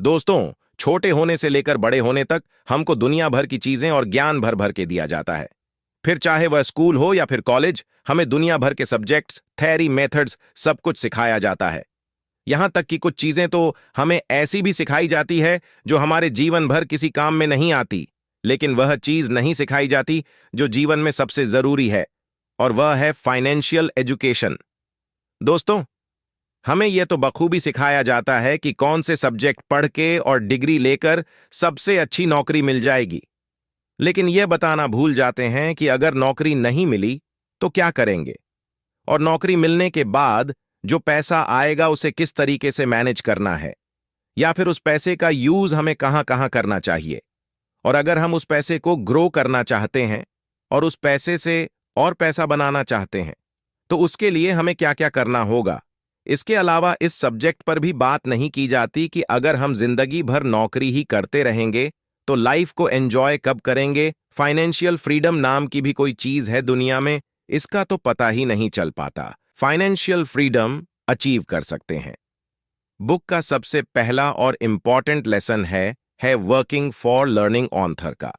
दोस्तों, छोटे होने से लेकर बड़े होने तक हमको दुनिया भर की चीजें और ज्ञान भर भर के दिया जाता है। फिर चाहे वह स्कूल हो या फिर कॉलेज, हमें दुनिया भर के सब्जेक्ट्स, थ्योरी, मेथड्स सब कुछ सिखाया जाता है। यहां तक कि कुछ चीजें तो हमें ऐसी भी सिखाई जाती है जो हमारे जीवन भर किसी काम में नहीं आती, लेकिन वह चीज नहीं सिखाई जाती जो जीवन में सबसे जरूरी है, और वह है फाइनेंशियल एजुकेशन। दोस्तों, हमें यह तो बखूबी सिखाया जाता है कि कौन से सब्जेक्ट पढ़ के और डिग्री लेकर सबसे अच्छी नौकरी मिल जाएगी, लेकिन यह बताना भूल जाते हैं कि अगर नौकरी नहीं मिली तो क्या करेंगे, और नौकरी मिलने के बाद जो पैसा आएगा उसे किस तरीके से मैनेज करना है, या फिर उस पैसे का यूज हमें कहां कहां करना चाहिए। और अगर हम उस पैसे को ग्रो करना चाहते हैं और उस पैसे से और पैसा बनाना चाहते हैं, तो उसके लिए हमें क्या क्या करना होगा। इसके अलावा इस सब्जेक्ट पर भी बात नहीं की जाती कि अगर हम जिंदगी भर नौकरी ही करते रहेंगे तो लाइफ को एंजॉय कब करेंगे। फाइनेंशियल फ्रीडम नाम की भी कोई चीज है दुनिया में, इसका तो पता ही नहीं चल पाता। फाइनेंशियल फ्रीडम अचीव कर सकते हैं। बुक का सबसे पहला और इंपॉर्टेंट लेसन है वर्किंग फॉर लर्निंग ऑथर का।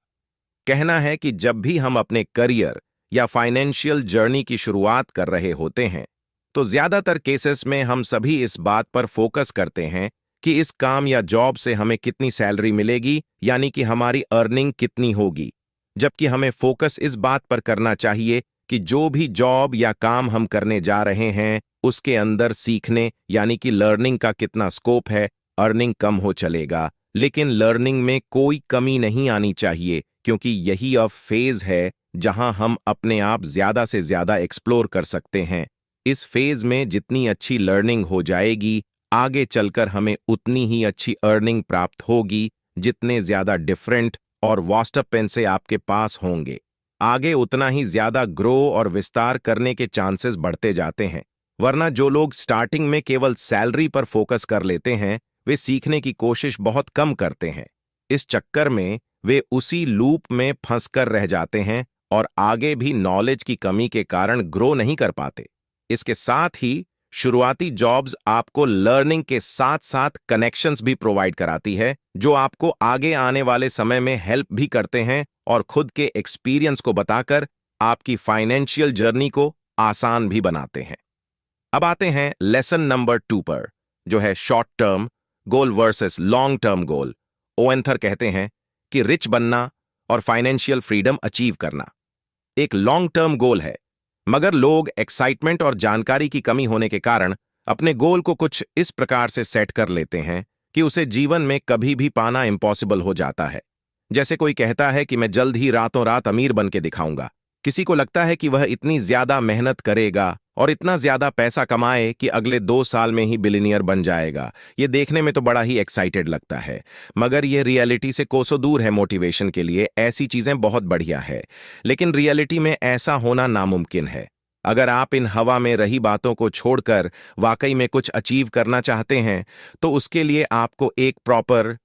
कहना है कि जब भी हम अपने करियर या फाइनेंशियल जर्नी की शुरुआत कर रहे होते हैं तो ज्यादातर केसेस में हम सभी इस बात पर फोकस करते हैं कि इस काम या जॉब से हमें कितनी सैलरी मिलेगी, यानी कि हमारी अर्निंग कितनी होगी। जबकि हमें फोकस इस बात पर करना चाहिए कि जो भी जॉब या काम हम करने जा रहे हैं उसके अंदर सीखने यानी कि लर्निंग का कितना स्कोप है। अर्निंग कम हो चलेगा, लेकिन लर्निंग में कोई कमी नहीं आनी चाहिए, क्योंकि यही अब फेज है जहां हम अपने आप ज्यादा से ज्यादा एक्सप्लोर कर सकते हैं। इस फेज में जितनी अच्छी लर्निंग हो जाएगी, आगे चलकर हमें उतनी ही अच्छी अर्निंग प्राप्त होगी। जितने ज्यादा डिफरेंट और वास्ट पैसे आपके पास होंगे, आगे उतना ही ज्यादा ग्रो और विस्तार करने के चांसेस बढ़ते जाते हैं। वरना जो लोग स्टार्टिंग में केवल सैलरी पर फोकस कर लेते हैं, वे सीखने की कोशिश बहुत कम करते हैं। इस चक्कर में वे उसी लूप में फंसकर रह जाते हैं और आगे भी नॉलेज की कमी के कारण ग्रो नहीं कर पाते। इसके साथ ही शुरुआती जॉब्स आपको लर्निंग के साथ साथ कनेक्शंस भी प्रोवाइड कराती है, जो आपको आगे आने वाले समय में हेल्प भी करते हैं और खुद के एक्सपीरियंस को बताकर आपकी फाइनेंशियल जर्नी को आसान भी बनाते हैं। अब आते हैं लेसन नंबर 2 पर, जो है short term goal versus long term goal. ओएंथर कहते हैं कि रिच बनना और फाइनेंशियल फ्रीडम अचीव करना एक लॉन्ग टर्म गोल है, मगर लोग एक्साइटमेंट और जानकारी की कमी होने के कारण अपने गोल को कुछ इस प्रकार से सेट कर लेते हैं कि उसे जीवन में कभी भी पाना इम्पॉसिबल हो जाता है। जैसे कोई कहता है कि मैं जल्द ही रातों रात अमीर बन के दिखाऊंगा। किसी को लगता है कि वह इतनी ज्यादा मेहनत करेगा और इतना ज्यादा पैसा कमाए कि अगले 2 साल में ही बिलियनियर बन जाएगा। ये देखने में तो बड़ा ही एक्साइटेड लगता है, मगर ये रियलिटी से कोसों दूर है। मोटिवेशन के लिए ऐसी चीजें बहुत बढ़िया है, लेकिन रियलिटी में ऐसा होना नामुमकिन है। अगर आप इन हवा में रही बातों को छोड़कर वाकई में कुछ अचीव करना चाहते हैं, तो उसके लिए आपको एक प्रॉपर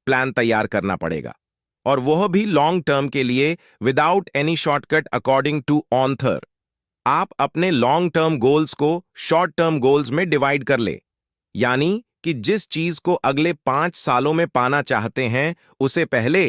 प्लान तैयार करना पड़ेगा, और वह भी लॉन्ग टर्म के लिए, without any shortcut. According to author, आप अपने लॉन्ग टर्म गोल्स को शॉर्ट टर्म गोल्स में डिवाइड कर ले, यानी कि जिस चीज को अगले 5 सालों में पाना चाहते हैं उसे पहले